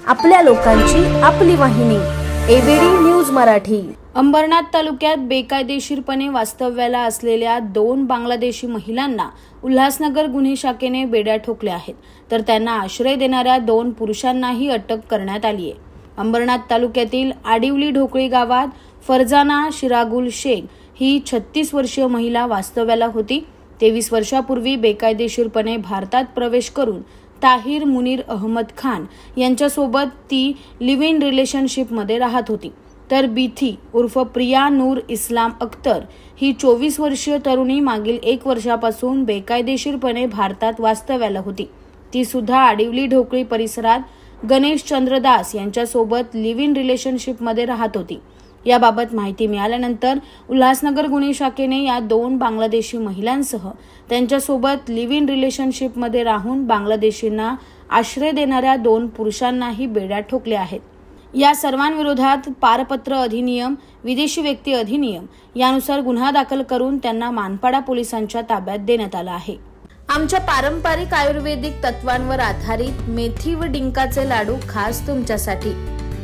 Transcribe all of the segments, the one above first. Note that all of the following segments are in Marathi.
आपल्या लोकांची आपली वाहिनी एबीडी न्यूज मराठी। अंबरनाथ तालुक्यात बेकायदेशीरपणे वास्तव्याला असलेल्या 2 बांगलादेशी महिलांना उल्हासनगर गुन्हे शाखेने बेड्या ठोकल्या आहेत, तर त्यांना आश्रय देणाऱ्या 2 पुरुषांनाही अटक करण्यात आली आहे। अंबरनाथ तालुक्यातील आडिवली ढोकळी गावात फरजाना शिरागुल शेख ही 36 वर्षीय महिला वास्तव्याला होती। 23 वर्षापूर्वी बेकायदेशीरपणे भारतात प्रवेश करून ताहिर मुनीर अहमद खान यांच्यासोबत ती लिव्ह इन रिलेशनशिपमध्ये राहत होती, तर बिथी उर्फ प्रिया नूर इस्लाम अख्तर ही 24 वर्षीय तरुणी मागील 1 वर्षापासून बेकायदेशीरपणे भारतात वास्तव्याला होती। ती सुद्धा आडिवली ढोकळी परिसरात गणेश चंद्रदास यांच्यासोबत लिव्ह इन रिलेशनशिपमध्ये राहत होती। याबाबत माहिती मिळाल्यानंतर उल्हासनगर गुन्हे शाखेने या 2 बांगलादेशी महिलांसह त्यांच्यासोबत लिव्ह इन रिलेशनशिपमध्ये राहून बांगलादेशींना आश्रय देणाऱ्या 2 पुरुषांनाही बेड्या ठोकल्या आहेत। या सर्वांविरोधात पारपत्र अधिनियम, विदेशी व्यक्ती अधिनियम यानुसार गुन्हा दाखल करून त्यांना मानपाडा पोलिसांच्या ताब्यात देण्यात आला आहे। आमच्या पारंपरिक आयुर्वेदिक तत्वांवर आधारित मेथी व डिंकाचे लाडू खास तुमच्यासाठी।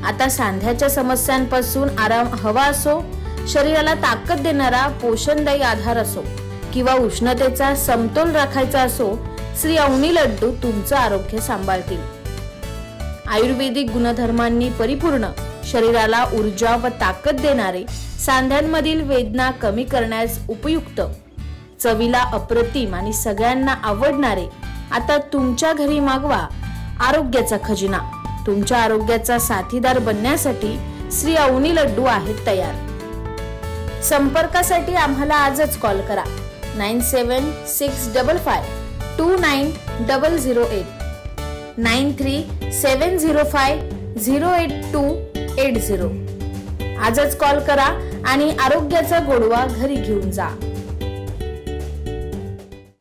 आता सांध्याच्या समस्यांपासून आराम हवा असो, शरीराला ताकद देणारा पोषणदायी आधार असो किंवा उष्णतेचा समतोल राखायचा असो, श्री अवनी लड्डू तुमचं आरोग्य सांभाळतील। आयुर्वेदिक गुणधर्मांनी परिपूर्ण, शरीराला ऊर्जा व ताकद देणारे, सांध्यांमधील वेदना कमी करण्यास उपयुक्त, चवीला अप्रतिम आणि सगळ्यांना आवडणारे आता तुमच्या घरी मागवा आरोग्याचा खजिना। तुमच्या आरोग्याचा साथीदार बनण्यासाठी श्री अवनी लड्डू आहेत तयार। संपर्कासाठी आम्हाला आजच कॉल करा 9765529008 9370508280। आजच कॉल करा आणि आरोग्याचा गोडवा घरी घेऊन जा।